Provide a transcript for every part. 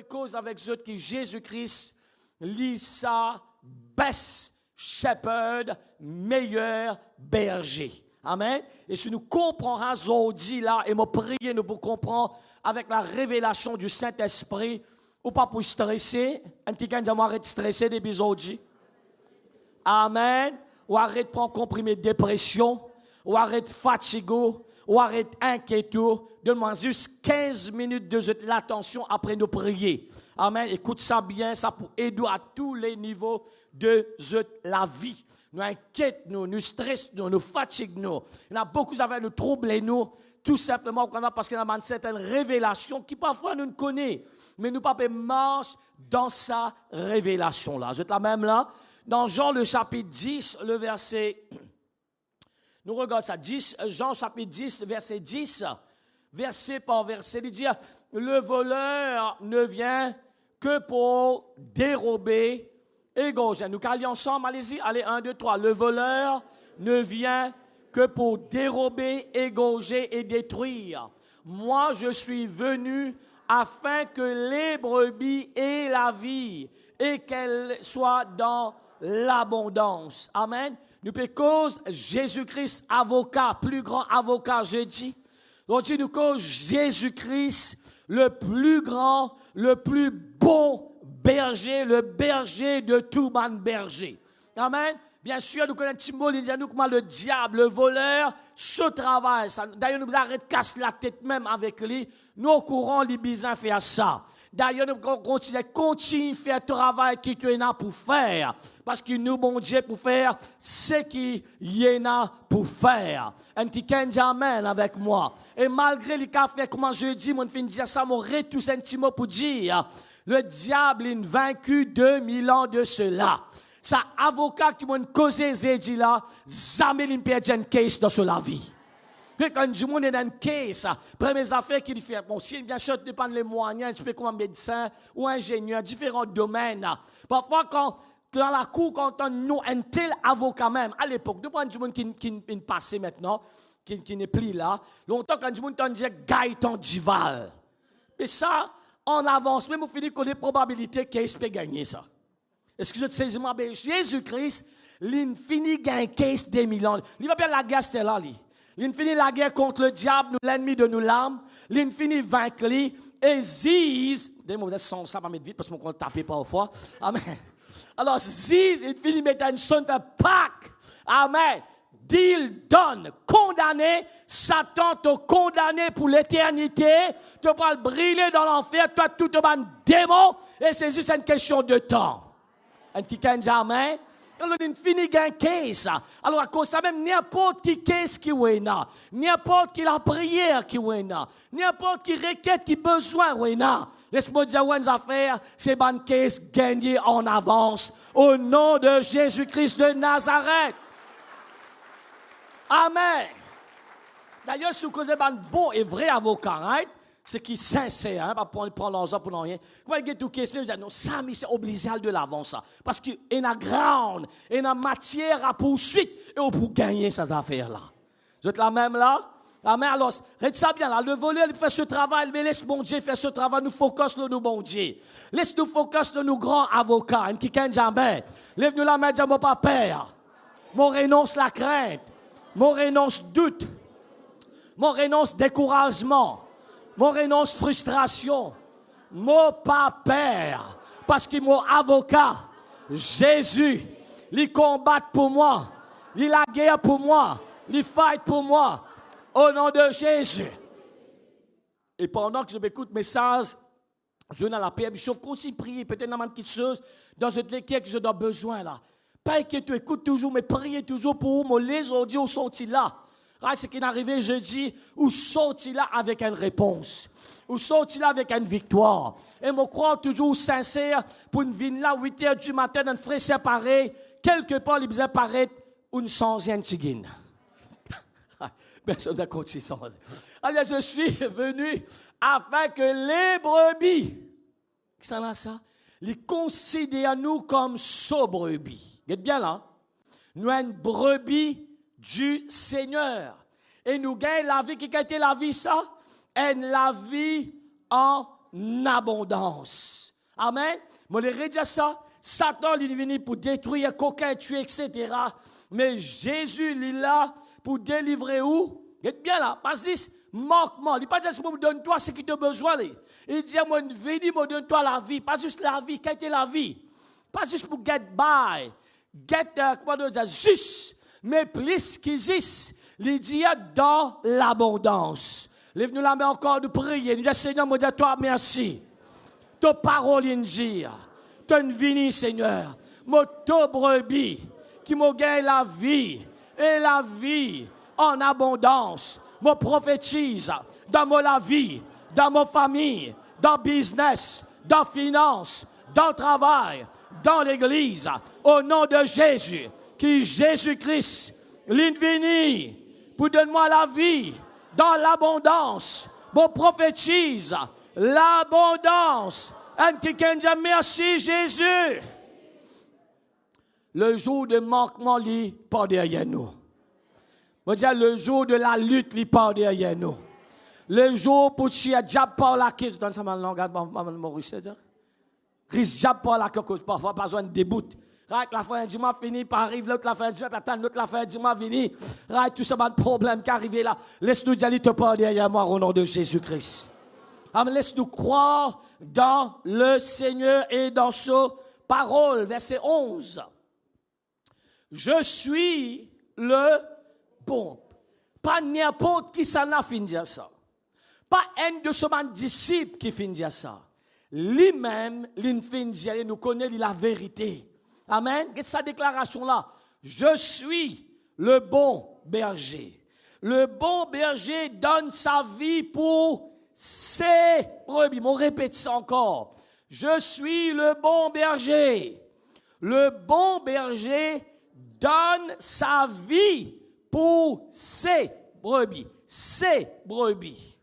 cause avec eux qui Jésus-Christ, lit ça, best shepherd, meilleur berger. Amen. Et si nous comprenons aujourd'hui là, et me prier, nous pour comprendre avec la révélation du Saint-Esprit, ou pas pour stresser, un petit peu arrête de stresser depuis aujourd'hui. Amen. Ou arrête de prendre comprimé de dépression, ou arrête de fatiguer, ou arrête inquiété. Donne-moi juste 15 minutes de l'attention après nous prier. Amen. Écoute ça bien, ça pour aider à tous les niveaux de la vie. Nous inquiète, nous stresse, nous fatigue. Il y en a beaucoup qui avaient nous troubler, nous, tout simplement parce qu'il y a une certaine révélation qui parfois nous ne connaît. Mais nous ne pouvons pas marcher dans sa révélation-là. Vous êtes la même là? Dans Jean le chapitre 10, le verset, nous regardons ça, 10, Jean chapitre 10, verset 10, verset par verset, il dit, le voleur ne vient que pour dérober, égorger. Nous calons ensemble, allez-y, allez, 1, 2, 3. Le voleur ne vient que pour dérober, égorger et détruire. Moi, je suis venu afin que les brebis aient la vie et qu'elles soient dans l'abondance. Amen. Nous pouvons cause Jésus-Christ, avocat, plus grand avocat, je dis. Donc, nous cause Jésus-Christ, le plus grand, le plus bon berger, le berger de tout man berger. Amen. Bien sûr, nous connaissons Timbo, il dit à nous comment le diable, le voleur, se travaille. D'ailleurs, nous arrêtons de casser la tête même avec lui. Nous, au courant, les bisins faire ça. D'ailleurs, nous continuons à faire le travail que tu en as pour faire. Parce que nous, bon Dieu, pour faire ce qu'il y en a pour faire. Un petit amen avec moi. Et malgré les cafés, comment je dis, mon fin de dire ça, mon tout un petit mot pour dire, le diable est vaincu 2000 ans de cela. Ça, avocat qui m'a causé, j'ai dit là, jamais il perd une case dans la vie. Quand du monde est dans une case, première affaire qu'il fait, bon, si bien sûr, dépend des moyens, tu peux comme un médecin ou ingénieur, différents domaines. Parfois, quand dans la cour, quand on a un tel avocat même, à l'époque, dépend du monde qui est passé maintenant, qui n'est plus là, longtemps, quand du monde on dit Gaëtan Dival. Mais ça, on avance, même au fini qu'on a des probabilités qu'il peut gagner ça. Est-ce que je te saisis, moi, Jésus-Christ, il finit gagner 15 2000 ans. Il va bien la guerre, c'est là, lui. Il finit la guerre contre le diable, l'ennemi de nos larmes. Il finit vaincre lui. Et Ziz, donnez-moi son ça va mettre vite parce qu'on va taper parfois. Amen. Alors, Ziz, il finit mettre une sonne de Pâques. Amen. D'il donne, condamné, Satan te condamné pour l'éternité, te va brûler dans l'enfer, toi tout un démon, et c'est juste une question de temps. Un petit amen. Alors, il finit un case. Alors, à cause de ça, même n'importe qui case qui est là, n'importe qui la prière qui est là, n'importe qui requête qui besoin est là. Laisse-moi dire une affaire, c'est une case gagnée en avance au nom de Jésus-Christ de Nazareth. Amen. D'ailleurs, si vous causez un bon et vrai avocat, right? C'est qui est sincère, hein, pas prendre l'argent pour rien. Quand il y a tout question, il dit non, ça, mais c'est obligé de l'avance, ça. Parce qu'il y a ground, il y a matière à poursuite, et on peut gagner cette affaire-là. Vous êtes la même là? Amen. Alors, reste ça bien là. Le voleur, il fait ce travail, mais laisse mon Dieu faire ce travail, nous focus sur nous, bon Dieu. Laisse-nous focus sur nos grands avocats, un qui gagne jamais. Lève-nous la main, dis mon pas père. Mon renonce la crainte. Mon renonce doute. Mon renonce découragement. Mon renonce frustration. Mon pas père. Parce qu'il mon avocat, Jésus, il combat pour moi. Il la guerre pour moi. Il fight pour moi. Au nom de Jésus. Et pendant que je m'écoute message, je n'ai la permission, continue de prier, peut-être dans une petite chose, dans cette lecture que je dois besoin là. Pas inquiète, écoute toujours, mais priez toujours pour moi. Les audios où sont-ils là? Ce qui est arrivé jeudi, où sont-ils là avec une réponse? Où sont-ils là avec une victoire? Et je crois toujours sincère pour une vie là, 8 heures du matin, dans une frère séparé, quelque part, il faisait paraître une centième tigine. Personne n'a continué sans. Alors, je suis venu afin que les brebis, ça là, ça, les considèrent nous comme brebis. Vous êtes bien là? Nous sommes une brebis du Seigneur. Et nous gagnons la vie qui a été la vie, ça, et la vie en abondance. Amen. Moi, je redis ça. Satan, il est venu pour détruire, coquin, tuer, etc. Mais Jésus, il est là pour délivrer où? Êtes bien là. Parce que manquement. Il ne dit pas juste pour me donner toi ce que tu as besoin. Il dit, moi, venez me donner toi la vie. Pas juste la vie. Quelle est la vie? Pas juste pour get by. Comment on dit, juste. Mais plus qu'ils disent, il dit dans l'abondance. Lève-nous la main encore de prier. Nous disons, Seigneur, moi, dis toi merci. Ta parole, il dit, ton vini, Seigneur. Mon ta brebis, qui m'a gagné la vie, et la vie en abondance. Moi, prophétise dans la vie, dans ma famille, dans le business, dans la finance, dans le travail, dans l'église, au nom de Jésus, qui Jésus-Christ, l'infini, pour donner-moi la vie, dans l'abondance. Moi, prophétise l'abondance. Et quelqu'un dit merci Jésus. Le jour de manquement, il pas derrière nous. Je veux dire, le jour de la lutte, il part derrière nous. Le jour pour tu as déjà par la queue, donne ça ma langue, Maurice, risque déjà par la queue, parfois pas besoin de débout. Right, la fin du mois fini, pas arrive l'autre la fin du mois, attends l'autre la fin du mois fini. Right, tout ça, pas de problème qui arrive là. Laisse-nous dire, te parler derrière moi au nom de Jésus-Christ. Amen. Laisse-nous croire dans le Seigneur et dans sa parole. Verset 11. Je suis le bon. Pas n'importe qui s'en a fini dire ça. Pas un de ses disciples qui finit dire ça. Lui-même, il finit dire, nous connaît la vérité. Amen. Qu'est-ce que sa déclaration là? Je suis le bon berger. Le bon berger donne sa vie pour ses brebis. On répète ça encore. Je suis le bon berger. Le bon berger donne sa vie pour ses brebis. Ses brebis.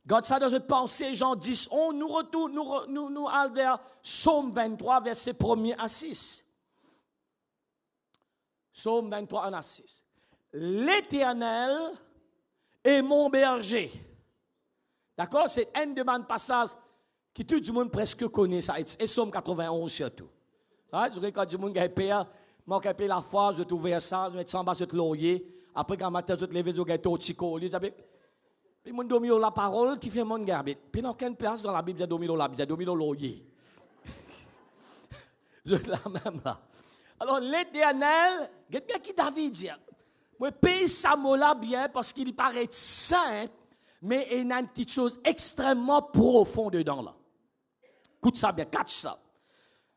Regarde ça dans une pensée, Jean 10, 11, nous retourne, nous allons vers Psaume 23, verset 1er à 6. Psaume 23, 1 à 6. L'Éternel est mon berger. D'accord? C'est un de mes passages que tout le monde presque connaît ça. Et Psaume 91 surtout. Je regarde tout le monde qui a payé, moi qui ai payé la foi, je trouve ça, je vais en bas sur le laurier. Après, quand matin, je te lever, je vais au chico. Puis, mon domino la parole qui fait mon garbe. Puis, dans quelle place dans la Bible, j'ai domino la Bible, j'ai domino laurier. Je suis la même là. Alors, l'Éternel, qu'est-ce que David dit? Moi, paye ça mot-là bien parce qu'il paraît simple, mais il y a une petite chose extrêmement profonde dedans là. Écoute ça bien, catch ça.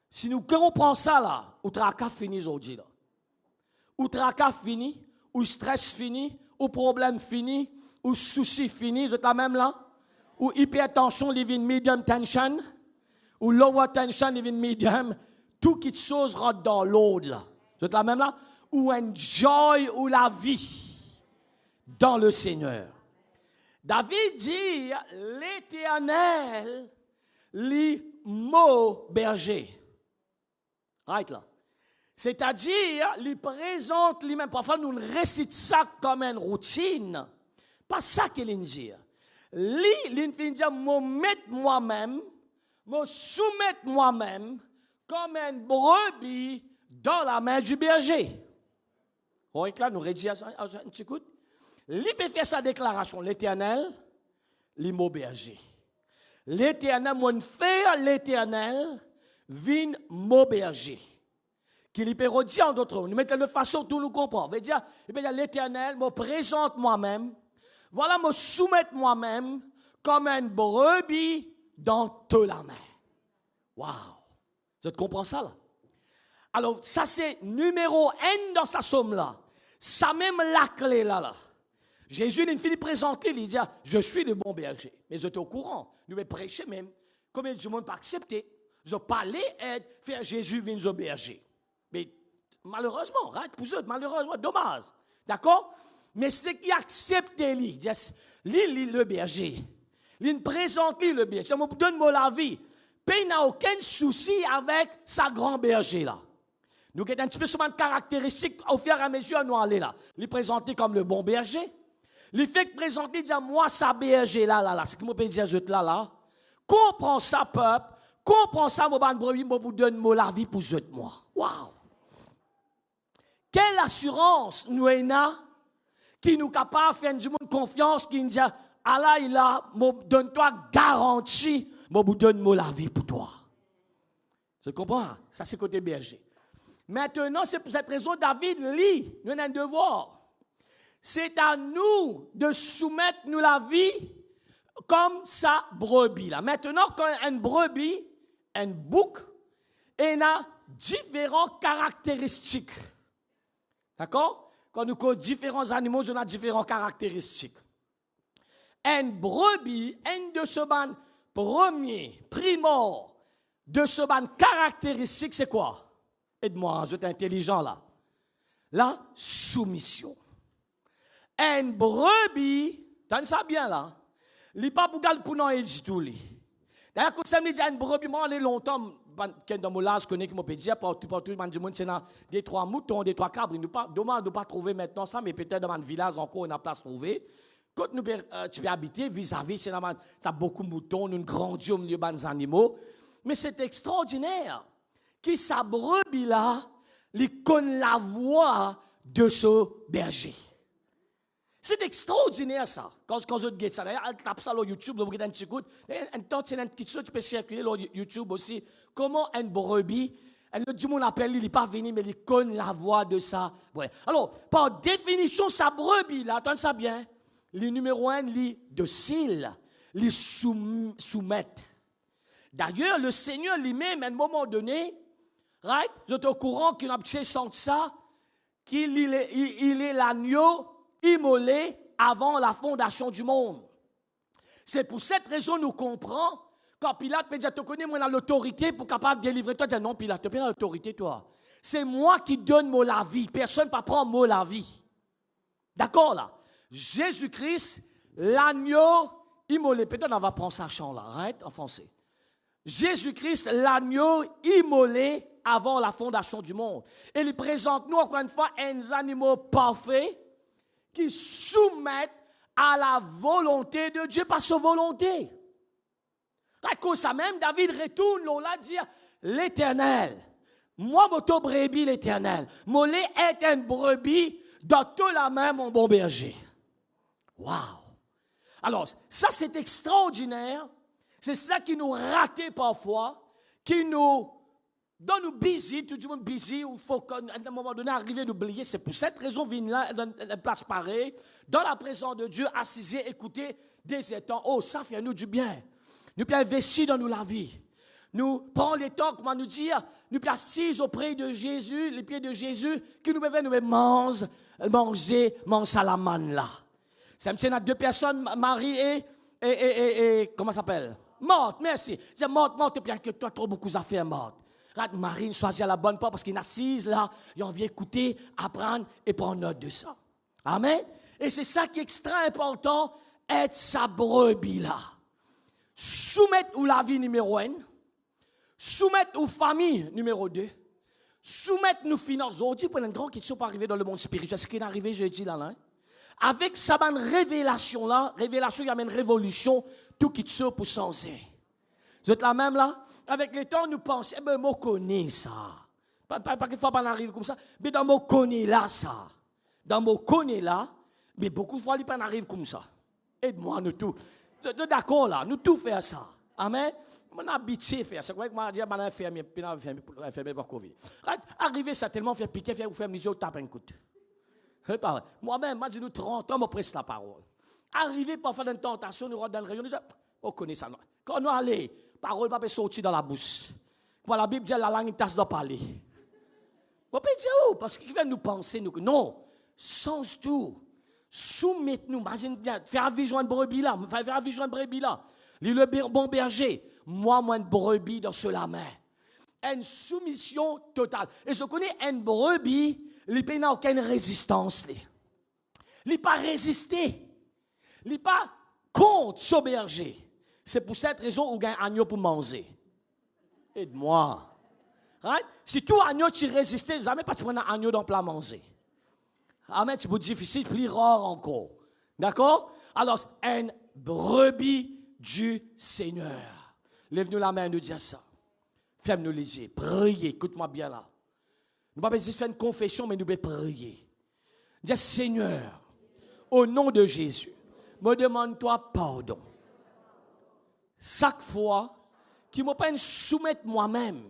Si nous comprenons ça là, ou tracas fini aujourd'hui là. Ou tracas fini, ou stress fini, ou problème fini, ou souci fini, vous êtes la même là? Ou hypertension, living medium tension, ou lower tension, living medium, tout qui chose rentre dans l'autre là. Vous êtes la même là? Ou enjoy ou la vie dans le Seigneur. David dit, l'Éternel, les mots berger. Right là. C'est-à-dire, il présente lui-même. Parfois, nous récitons ça comme une routine. Pas ça qu'il dit. Il dit, me mettre moi-même, me soumettre moi-même comme une brebis dans la main du berger. Vous voyez que là, nous rédigeons ça. Écoute. Il peut faire sa déclaration. L'Éternel, les mots berger. L'Éternel, mon frère, l'Éternel, vient mot berger. Qu'il peut redire en d'autres mots. Nous mettons de façon tout nous comprend. Il peut dire l'Éternel me présente moi-même. Voilà, me soumettre moi-même comme une brebis dans toute la main. Waouh! Vous comprenez ça là? Alors, ça c'est numéro 1 dans sa somme là. Ça même la clé là. Jésus, il finit de présenter, il dit, je suis le bon berger. Mais je suis au courant. Nous vais prêcher même. Combien de monde pas accepté? Je parlais et faire Jésus vient au berger. Mais malheureusement, pour eux, malheureusement, dommage. D'accord? Mais ce qui accepte lui, le berger. Il présente le berger. Je me donne la vie. Puis il n'a aucun souci avec sa grand berger là. Nous avons un petit peu souvent de caractéristiques au fur et à mesure nous aller là. Il présente comme le bon berger. Il fait présenter, dire moi sa berger là, ce qui me peut dire là. Comprends ça, peuple. comprends ça, mon ban brebis, moi, vous donne la vie pour eux, moi. Waouh! Quelle assurance nous avons qui nous capable de faire du monde confiance, qui nous dit, Allah, il a, donne-toi garantie, moi, vous donne la vie pour toi. Tu comprends? Ça, c'est côté berger. Maintenant, c'est pour cette raison, David lit, nous avons un devoir. C'est à nous de soumettre nous la vie comme sa brebis. Là. Maintenant, quand une brebis, un bouc, il a différentes caractéristiques. D'accord? Quand nous connaissons différents animaux, on a différentes caractéristiques. Une brebis, un de ce ban premier, primor, de ce ban caractéristique, c'est quoi? Aide-moi, je suis intelligent là. La soumission. Une brebis, tu ça bien là? Il n'est pas pour gagner pour non et tout. D'ailleurs, quand ça me dit une brebis, moi, on longtemps, quand dans mon âge, je connais qui m'a dit, partout, le monde, c'est des 3 moutons, des 3 cabres. Nous ne pas trouver maintenant ça, mais peut-être dans un village encore, on a place trouver. Quand tu peux habiter vis-à-vis, tu as beaucoup de moutons, nous grandis au milieu des animaux. Mais c'est extraordinaire. Qui sa brebis là, il connaît la voix de ce berger. C'est extraordinaire ça. Quand je regarde ça, d'ailleurs, elle tape ça sur YouTube, vous regardez un petit coup. Un temps, c'est une petite chose, tu peux circuler sur YouTube aussi. Comment une brebis, le dimanche appelle, il n'est pas venu, mais il connaît la voix de ça. Ouais. Alors, par définition, sa brebis là, attends ça bien. Le numéro 1, il docile, il soumettre. D'ailleurs, le Seigneur lui-même, à un moment donné, right, vous êtes au courant qu'il a senti ça, qu'il est l'agneau immolé avant la fondation du monde. C'est pour cette raison nous comprenons quand Pilate me dit, tu connais, moi, l'autorité pour capable de délivrer toi. Je dis, non, Pilate, tu n'as pas l'autorité, toi. C'est moi qui donne moi la vie. Personne ne peut prendre moi la vie. D'accord, là? Jésus-Christ, l'agneau immolé. Peut-être on va prendre ça chant, là, right, en français. Jésus-Christ, l'agneau immolé avant la fondation du monde. Et il présente nous, encore une fois, un animal parfait qui soumettent à la volonté de Dieu par sa volonté. À cause ça même, David retourne là dire l'Éternel. Moi, mon brebis l'Éternel. Mon lait est une brebis dans toute la main, mon bon berger. Waouh! Alors, ça c'est extraordinaire. C'est ça qui nous rate parfois, qui nous donne nous busy, tout le monde busy, il faut qu'à un moment donné arriver à oublier. C'est pour cette raison qu'on là, dans une place pareille, dans la présence de Dieu, assis, écouter des étangs. Oh, ça fait nous du bien. Nous pouvons investir dans nous la vie. Nous prenons les temps, comment nous dire, nous pouvons assis auprès de Jésus, les pieds de Jésus, qui nous peuvent nous manger salamane là. Ça me tient à 2 personnes, Marie et comment ça s'appelle? Morte, merci. C'est morte, bien que toi, trop beaucoup d'affaires mortes. Marie choisit la bonne part parce qu'il est assise là, et on vient écouter, apprendre et prendre note de ça. Amen. Et c'est ça qui est extra important, être sa brebis là. Soumettre ou la vie numéro 1, soumettre ou famille numéro 2, soumettre nos finances. Aujourd'hui, pour une grande question pour arriver dans le monde spirituel, ce qui est arrivé jeudi là. Avec sa bonne révélation là, révélation qui amène révolution, tout qui te pour changer. Vous êtes là même là? Avec le temps, nous pensons, moi, je connais ça. Pas qu'il faut pas arriver comme ça, mais dans mon connais là, ça. Dans mon connais là, mais beaucoup de fois, il pas arrive comme ça. Aide-moi, nous tout. D'accord là, nous tout faire ça. Amen. On a habitué à faire ça. C'est vrai que moi, je suis enfermé par Covid. Arriver, ça tellement fait piquer, faire mesure, taper un coup. Moi-même, j'ai 30 ans, je presse la parole. Arriver parfois dans une tentation, nous rentrons dans le rayon, nous disons, on connaît ça. Quand nous allons, parole ne peut pas sortir dans la bouche. Moi, la Bible dit la langue tasse de parler. On peut dire, oh, parce qu'il vient nous penser, nous, non, change tout. Soumettez-nous, imagine bien, faire vision de brebis là, faire vision de brebis là. Le bon berger, moi, une brebis dans cela main. Une soumission totale. Et je connais une brebis, il n'a aucune résistance. Il n'a pas résisté. Il n'est pas contre ce berger. C'est pour cette raison où il y a un agneau pour manger. Aide-moi. Right? Si tout agneau tu résistes, jamais pas tu prends un agneau dans le plat manger. Amen, c'est plus difficile, plus rare encore. D'accord? Alors, une brebis du Seigneur. Lève-nous la main et nous dire ça. Ferme-nous les yeux. Priez. Écoute-moi bien là. Nous ne pouvons pas juste faire une confession, mais nous devons prier. Dis, Seigneur, au nom de Jésus, me demande-toi pardon. Chaque fois qu'il ne m'a pas soumettre moi-même,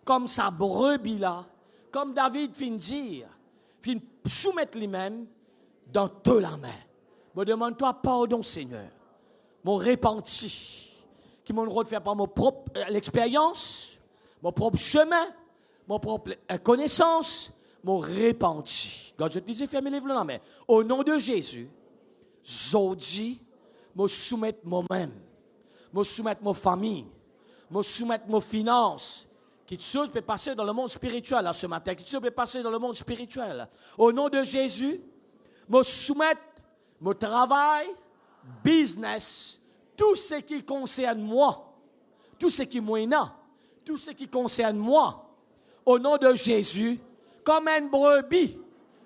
comme sa brebis là, comme David fin dire, fin soumettre lui-même dans toute la main. Me demande-toi pardon, Seigneur. Mon repenti, qui m'ont le faire par mon propre l'expérience, mon propre chemin, mon propre connaissance, mon repenti. Quand je te disais, fermez les la main. Au nom de Jésus, je dis, me soumettre moi-même, me soumettre ma famille, me soumettre mes finances. Quelque chose peut passer dans le monde spirituel là, ce matin. Quelque chose peut passer dans le monde spirituel. Au nom de Jésus, me soumettre mon travail, business, tout ce qui concerne moi, tout ce qui m'énerve, tout ce qui concerne moi, au nom de Jésus, comme une brebis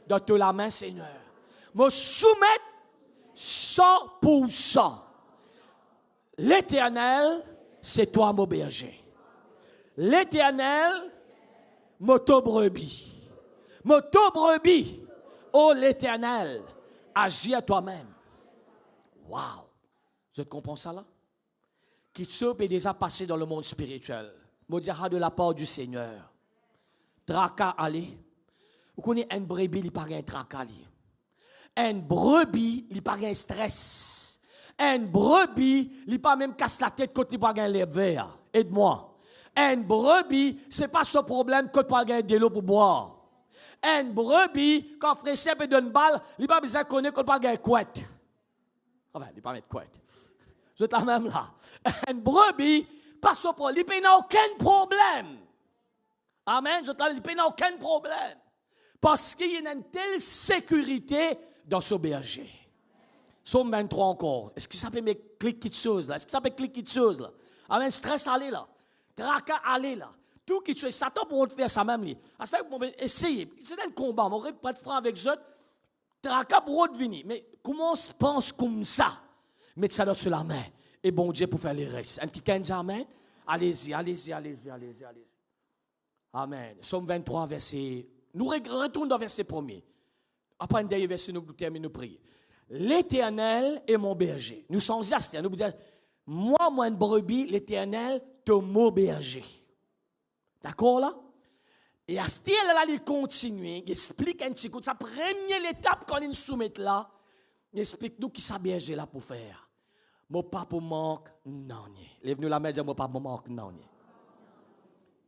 dans toute la main, Seigneur. Me soumettre 100%. L'Éternel, c'est toi, mon berger. L'Éternel, moto brebis. Moto brebis. Oh l'Éternel, agis à toi-même. Wow! Je comprends ça là? Qui est déjà passé dans le monde spirituel. Maudira de la part du Seigneur. Tracas aller. Vous connaissez un brebis, il n'y a pas de tracas. Un brebis, il n'y a pas de stress. Un brebis, il n'y a pas même casse la tête quand il n'y a pas de lèvres verts. Aide-moi. Un brebis, ce n'est pas ce problème quand il n'y a pas de l'eau pour boire. Un brebis, quand frère peut donner une balle, il n'y a pas besoin de connaître quand il n'y a pas de couette. Enfin, il n'y a pas de couette. Je suis la même là. Un brebis, pas ce problème. Il n'y a aucun problème. Amen. Il n'y a aucun problème. Parce qu'il y a une telle sécurité dans ce berger. Somme 23 encore. Est-ce que ça peut me cliquer de choses là? Est-ce que ça peut cliquer de choses là? Amen. Stress aller là. Tracas aller là. Tout qui tue. Satan pour faire ça même. Essayez. C'est un combat. On aurait pas de franc avec eux. Tracas pour venir. Mais comment on se pense comme ça? Mettez ça sur la main. Et bon Dieu pour faire les restes. Un petit 15 amen. Allez-y. Amen. Somme 23, verset. Nous retournons dans verset 1er. Après un dernier verset, nous terminons de prier. L'Éternel est mon berger. Nous sommes juste. Nous disons, moi, une brebis, l'Éternel, ton mot berger. D'accord là? Et à ce moment-là, il continue, il explique un petit coup. Sa première étape quand il soumet là, il explique nous qui ça berger là pour faire. Mon papa manque, non. Lève-nous la main et dis, mon papa manque, non.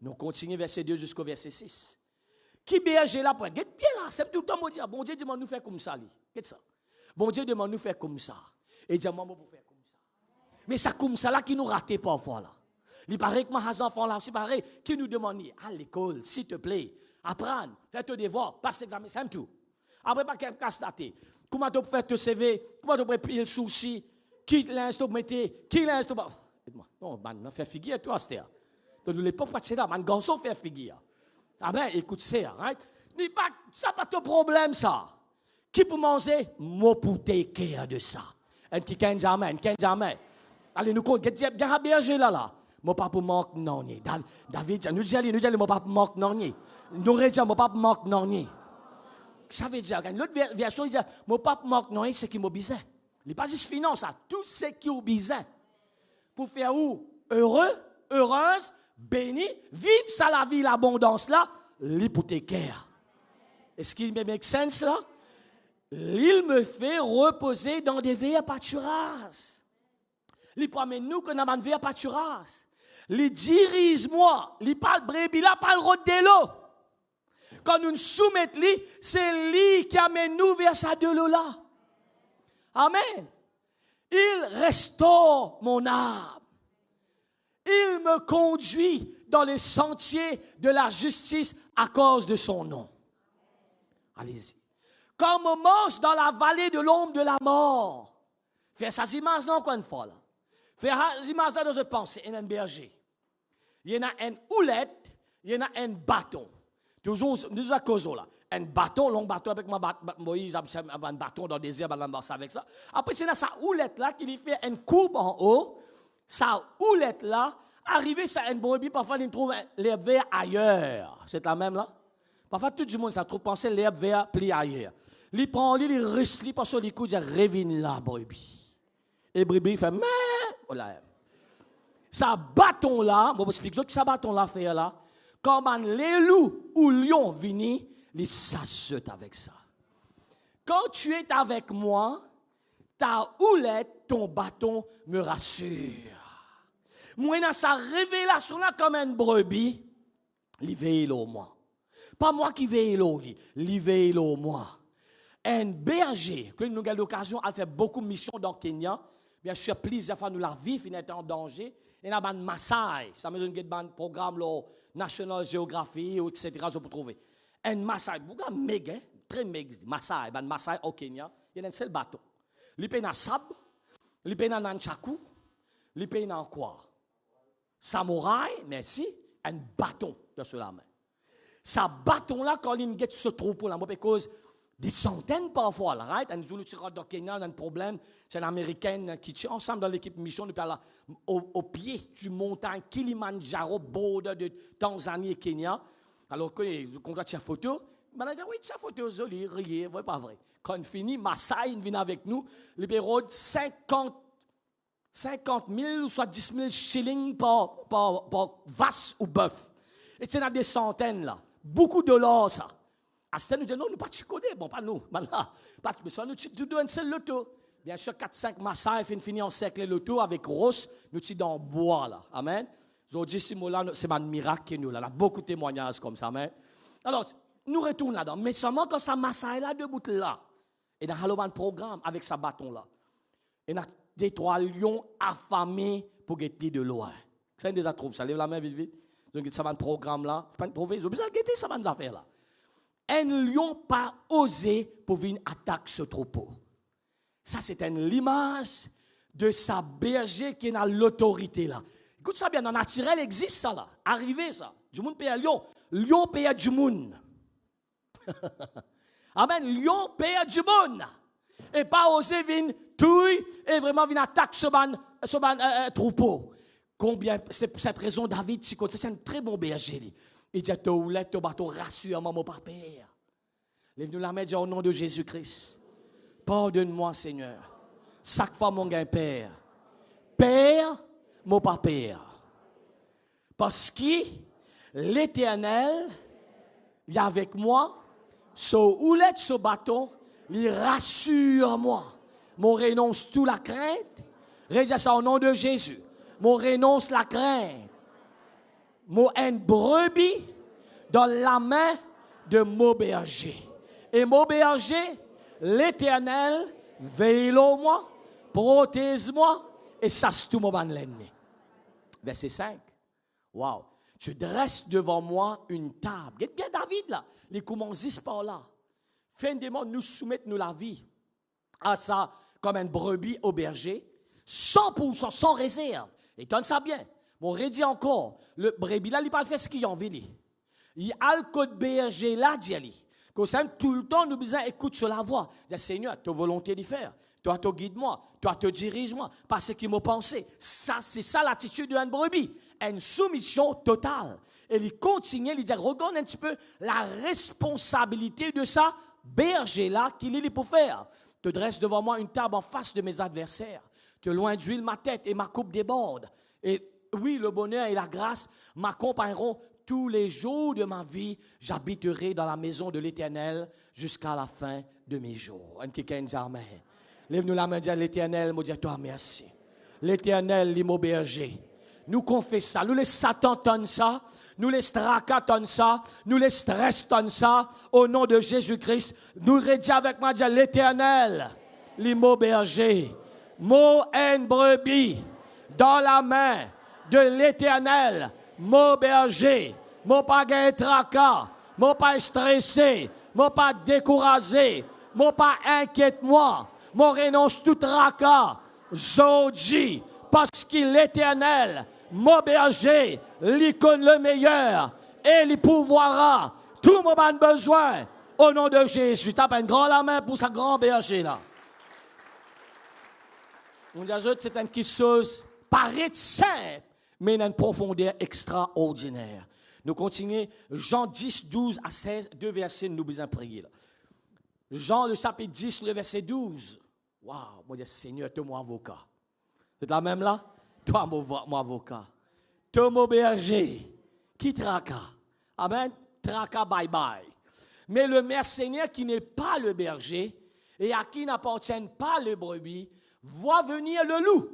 Nous continuons verset 2 jusqu'au verset 6. Qui berger là pour être bien là, c'est tout le temps, bon Dieu demande nous faire comme ça. Qu'est-ce ça? Bon Dieu demande nous faire comme ça. Et dit, maman, pour faire comme ça. Mais ça comme ça là qui nous rate parfois là. Il paraît que mes enfants là, c'est pareil, qui nous demande à l'école, s'il te plaît, apprendre, faire tes devoirs, passe l'examen, c'est tout. Après, pas qu'elle casse la tête. Comment tu peux faire te CV, comment tu peux payer le souci, qui l'installe, mettez, qui l'installe. Dites-moi, non, man, faire figure, toi, Stéa. Donc, nous ne pouvons pas faire ça, man, garçon, faire figure. Ah ben, écoute, c'est, right? Ça pas ton problème, ça. Qui peut manger? Moi, pour te care de ça. Un petit 15 amen. Allez, nous, bien berger là. Mon papa manque non. David, nous disons, mon papa manque non. Nous disons, mon papa manque non. Ça veut dire, l'autre version, il dit, mon papa manque non, c'est qui m'a besoin. Il n'est pas juste finance, ça. Tout ce qui est besoin. Pour faire où? Heureux, heureuse, béni, vivre ça la vie, l'abondance là, l'hypothécaire. Est-ce qu'il me make sense là? Il me fait reposer dans des veilles pâturages. Il promène nous que dans une veille pâturage. Il dirige-moi. Il parle brebis là, parle route de l'eau. Quand nous nous soumettons, c'est lui qui amène nous vers sa de l'eau là. Amen. Il restaure mon âme. Il me conduit dans les sentiers de la justice à cause de son nom. Allez-y. Quand on marche dans la vallée de l'ombre de la mort, fais ça image là encore une fois là. Fais ça image là dans une pensée, il y a un berger. Il y en a une houlette, il y en a un bâton. Toujours, nous à cause là. Un bâton, long bâton avec Moïse, un bâton dans le désert, avec ça. Après, c'est là sa houlette là qui lui fait une courbe en haut. Sa houlette là, Arrivé, ça une brebis, parfois, il trouve l'herbe verte ailleurs. C'est la même là? Parfois, tout le monde, ça trouve penser l'herbe verte pli ailleurs. Il prend, il reste, il passe sur les coups, il dit, revine là, brebis. Et brebis, il fait, mais, voilà. Ça bâton là, bon, je explique ce que ça bâton là fait là. Quand les loups ou lions viennent, ils s'assutent avec ça. Quand tu es avec moi, ta houlette, ton bâton me rassure. Moi, dans sa révélation là comme une brebis, il veille au moi. Pas moi qui veille au lui, il veille au moi. Un berger, que nous avons l'occasion de faire beaucoup de missions dans le Kenya, bien sûr, plusieurs fois nous la vivons, il est en danger. Et nous avons un Maasai, ça me donne un programme là, National Geography, etc. Je peux trouver. Un Maasai, beaucoup méga, très méga, Maasai, un Maasai au Kenya, il y a un seul bateau. Il paye dans Sab, il paye dans Nanchaku, il paye dans quoi? Samouraï, merci, un bâton de cela main. Ce bâton-là, quand il y a ce troupeau, là, parce des centaines parfois, là, right? Un jour, tu rentres au Kenya, on a un problème, c'est une Américaine qui est ensemble dans l'équipe mission, depuis là, au pied du montagne Kilimanjaro, border de Tanzanie et Kenya. Alors que quand tu as une photo, on a dit, oui, tu as une photo, jolie, riez, oui, pas vrai. Quand on finit, Maasai, il vient avec nous, il paye 50 000 ou soit 10 000 shillings par vache ou bœuf. Et c'est dans des centaines là. Beaucoup de l'or ça. À ce temps, nous disons, non, nous pas tu connais, bon, pas nous. Maintenant, mais ça, nous donnons un seul loto. Bien sûr, 4-5 Maasai finissent en cercle le tour avec Ross, nous sommes dans le bois là. Amen. Aujourd'hui, c'est un miracle que nous là. Il y a beaucoup de témoignages comme ça. Amen. Alors, nous retournons là-dedans. Mais seulement quand ça Maasai là, debout là. Et dans le programme avec ce bâton-là. Et dans des 3 lions affamés pour guetter de l'eau. Ça, déjà trouve. Ça lève la main vite, vite. Donc, ça va un programme-là. Pas trouver. Ils ont besoin de guetter, ça va nous affaires là. Un lion pas osé pour venir attaquer ce troupeau. Ça, c'est l'image de sa berger qui est dans l'autorité là. Écoute ça bien, dans le naturel existe ça là. Arrivé ça. Du monde paye à lion. Lion paye à du monde. Amen. Lion paye à du monde. Et pas oser venir touille et vraiment venir attaquer ce troupeau. Combien, c'est pour cette raison, David, c'est un très bon berger. Il dit, ton bateau rassure, mon papa. Lève-nous la main, dis au nom de Jésus-Christ. Pardonne-moi, Seigneur. Chaque fois, mon gain, Père. Père, mon papa. Parce que l'Éternel, il est avec moi. Ce houlette, ce bateau, il rassure moi. Mon renonce toute la crainte. Redis ça au nom de Jésus. Mon renonce la crainte. Mon une brebis dans la main de mon berger. Et mon berger, l'Éternel, veille au moi, protège-moi et sache tout mon l'ennemi. Verset 5. Wow. Tu dresses devant moi une table. Regarde bien David là. Les commences par là. Fin des mots, nous soumettons la vie à ça comme une brebis au berger. 100%, sans réserve. Et donne ça bien. Bon, redis encore. Le brebis là, il pas faire ce qu'il a envie. Il a le code berger là, dit. Comme ça, tout le temps, nous besoin écoute sur la voix. Dis, Seigneur, ta volonté de faire. Toi, te guide-moi. Toi, te dirige-moi. Parce qu'il m'a pensé. Ça, c'est ça l'attitude d'une brebis. Une soumission totale. Et il continue, il dit, regarde un petit peu la responsabilité de ça, berger-là, qu'il est pour faire. Te dresse devant moi une table en face de mes adversaires. Te loin d'huile ma tête et ma coupe déborde. Et oui, le bonheur et la grâce m'accompagneront tous les jours de ma vie. J'habiterai dans la maison de l'Éternel jusqu'à la fin de mes jours. Quelqu'un dit amen. Lève-nous la main, dis à l'Éternel, moi dis à toi merci. L'Éternel, l'immo berger. Nous confessons ça. Nous les Satan tonne ça. Nous les stracas tonne ça. Nous les stress tonne ça. Au nom de Jésus-Christ, nous redis avec moi, dis à l'Éternel, l'immo berger. Mot en brebis dans la main de l'Éternel. Mon berger, mon pas gain tracas, mon pas stressé, mon pas découragé, mon pas inquiète-moi, mon renonce tout tracas, Zodji, parce qu'il est l'Éternel, mon berger, l'icône le meilleur, et il pourvoira tout mon besoin au nom de Jésus. Tape un grand la main pour sa grand berger là. On dit à eux, c'est une chose paraît simple, mais dans une profondeur extraordinaire. Nous continuons, Jean 10, 12 à 16, deux versets, nous besoin prier. Là. Jean, le chapitre 10, le verset 12. Waouh, mon Dieu, Seigneur, toi, mon avocat. C'est la même là? Toi, mon avocat. Toi, mon berger. Qui traka? Amen. Traka, bye bye. Mais le mercenaire qui n'est pas le berger et à qui n'appartiennent pas les brebis, voit venir le loup,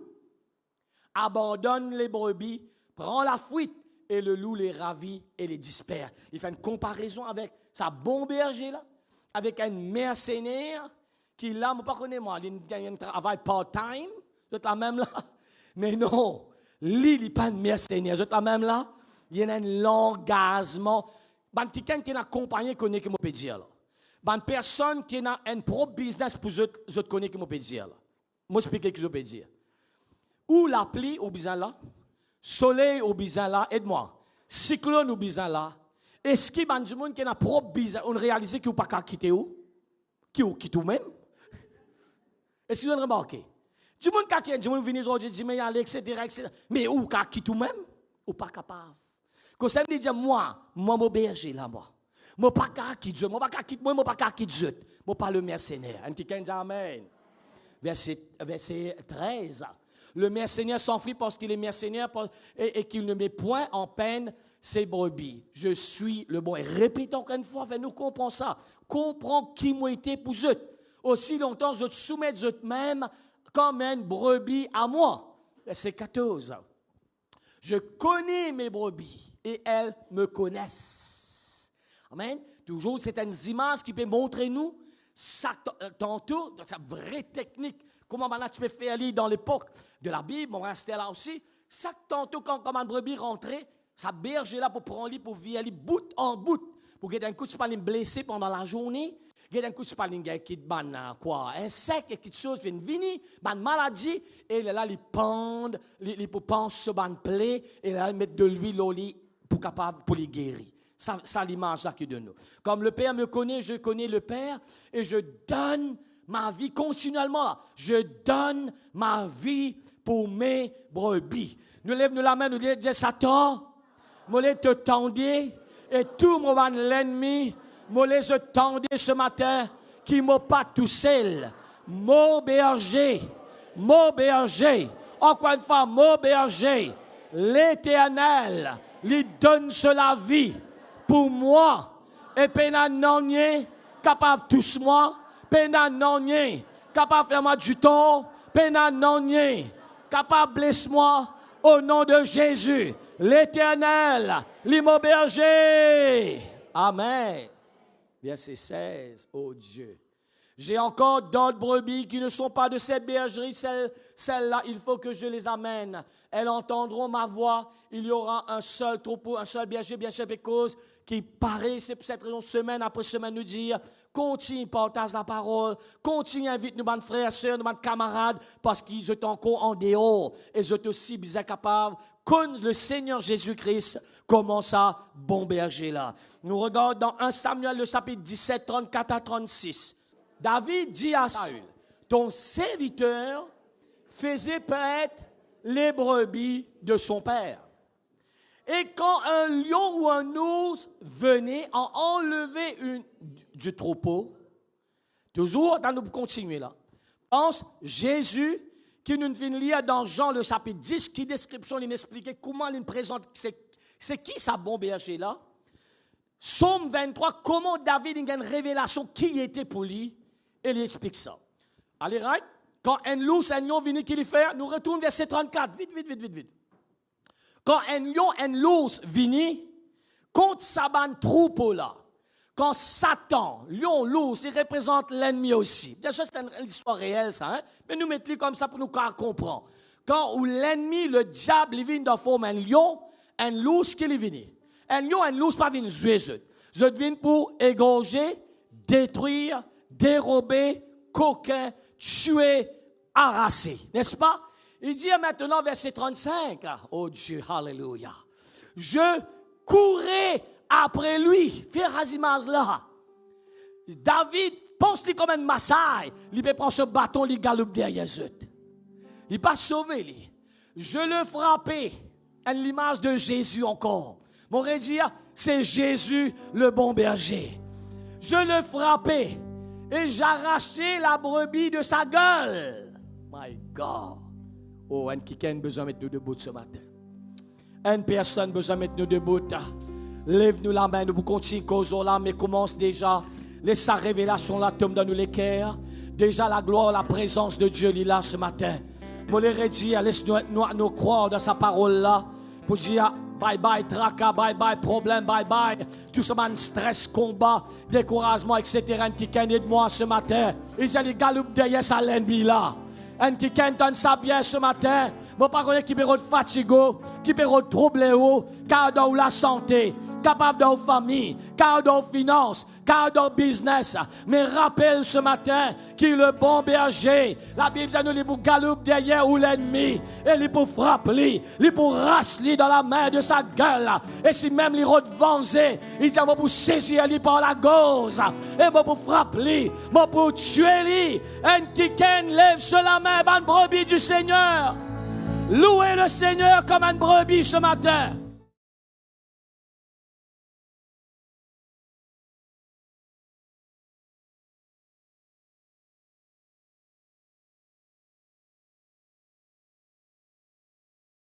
abandonne les brebis, prend la fuite et le loup les ravit et les disperse. Il fait une comparaison avec sa bon berger là, avec un mercenaire qui là, je ne connais pas moi, il a un travail part-time, c'est la même là. Mais non, lui, il n'est pas un mercenaire, c'est la même là. Il y a un engagement. Quelqu'un qui est accompagné, connaît que je peux dire. Une personne qui a un propre business pour je connais que je peux dire. Moi, je explique ce que je peux dire. Ou la pluie au bizarre là, soleil au bizarre là, aide-moi. Cyclone au bizarre là. Est-ce qu'il y a des gens qui ont un propre business, on réalise qu'ils n'ont pas qu'à quitter où? Qui ont quitté même? Est-ce que vous avez remarqué? Du monde qui vient aujourd'hui, dit, mais il y a etc. Mais où qu'à quitter même? Ou pas capable? Quand ça me dit, moi, mon berger là, moi. Moi, pas qu'à quitter Dieu. Moi, pas qu'à quitter moi, pas qu'à quitter Dieu. Moi, pas le mercenaire. Un petit dit amen. Verset 13. Le mercenaire s'enfuit parce qu'il est mercenaire et qu'il ne met point en peine ses brebis. Je suis le bon. Et répétons encore une fois, nous comprenons ça. Comprends qui m'a été pour eux. Aussi longtemps, je te soumets eux-mêmes comme une brebis à moi. Verset 14. Je connais mes brebis et elles me connaissent. Amen. Toujours, c'est une image qui peut montrer nous, ça, tantôt, dans sa vraie technique, comment tu peux faire aller dans l'époque de la Bible, on restait là aussi. Ça, tantôt, quand une brebis rentrait, ça berge là pour prendre lui, pour vivre aller bout en bout. Pour que d'un coup, tu ne sois pas blessé pendant la journée. Que d'un coup, tu ne sois pas qui quoi, insecte et qui chose, fait une vini, une maladie. Et là, ils pendent, ils pensent sur une plaie, et là, ils mettent de l'huile au lit pour les guérir. Ça l'image là qui de nous. Comme le Père me connaît, je connais le Père, et je donne ma vie continuellement là. Je donne ma vie pour mes brebis. Nous lève-nous la main, nous disons, Satan, moi te tendez, et tout mon l'ennemi, moi je tendais ce matin, qui m'a pas tout seul. Mon berger, encore une fois, mon berger, l'Éternel, lui donne la vie pour moi, et pénan non capable de tous moi, pénan non capable de faire moi du tort, pénan non capable de blesser moi, au nom de Jésus, l'Éternel, l'immo berger. Amen. Verset 16, oh Dieu. J'ai encore d'autres brebis qui ne sont pas de cette bergerie, celles-là, il faut que je les amène. Elles entendront ma voix, il y aura un seul troupeau, un seul berger, bien sûr, cause qui paraît, c'est pour cette raison, semaine après semaine, nous dire, continue, partage la parole, continue, invite nos bonnes frères, sœurs, nos bonnes camarades, parce qu'ils sont encore en dehors, et ils sont aussi bien capables, comme le Seigneur Jésus-Christ, comment ça, bon berger là. Nous regardons dans 1 Samuel, le chapitre 17, 34 à 36. David dit à Saül, ton serviteur faisait paître les brebis de son père. Et quand un lion ou un ours venait en enlever du troupeau, toujours, dans nous continuer là, pense Jésus, qui nous vient lire dans Jean le chapitre 10, qui description, il explique comment il présente, c'est qui sa bon berger là? Psaume 23, comment David a une révélation qui était pour lui, et il explique ça. Allez, right? Quand un loup, un lion vient qui lui fait, nous retournons verset 34, vite. Quand un lion, un loup vient, contre sa bande troupeau là, quand Satan, lion, loup, il représente l'ennemi aussi. Bien sûr, c'est une histoire réelle ça, hein? Mais nous mettons comme ça pour nous comprendre. Quand où l'ennemi, le diable, il vient dans forme un lion, un loup, ce qu'il vient. Un lion, un loup, pas venir jouer eux. Je viens pour égorger, détruire, dérober, coquin, tuer, arraser. N'est-ce pas? Il dit maintenant, verset 35. Oh Dieu, alléluia. Je courais après lui. Faire Azimaz là. David pense-lui comme un massaille. Il peut prendre ce bâton, il galope derrière eux. Il n'est pas sauvé, lui. Je le frappais. l'image de Jésus encore. M'aurait dit, c'est Jésus le bon berger. Je le frappais et j'arrachais la brebis de sa gueule. My God. Oh, un qui a besoin de mettre nous debout ce matin. Une personne besoin de mettre nous debout. Lève-nous la main, nous continuons causons là, mais commence déjà. Laisse sa révélation là tombe dans nous les cœurs. Déjà la gloire, la présence de Dieu est là ce matin. Moi les dire, laisse-nous croire dans sa parole là. Pour dire bye bye tracas, bye bye problème, bye bye. Tout ce man stress, combat, découragement, etc. Qui aide moi ce matin. Il y a des galoupes derrière sa l'ennemi là. Un qui donne ça bien ce matin. Moi, pas connaître qui peut être fatigué, qui peut être troublé, car dans la santé, capable dans la famille, car dans la finance, car dans le business. Mais rappelle ce matin qu'il est le bon berger. La Bible dit nous, il pour galope derrière ou l'ennemi. Et il pour frapper, il pour racheter dans la main de sa gueule. Et si même il revancer, il dit pour saisir lui par la gauche. Et pour frapper, pour tuer lui. Un qui lève sur la main, une brebis du Seigneur. Louez le Seigneur comme une brebis ce matin.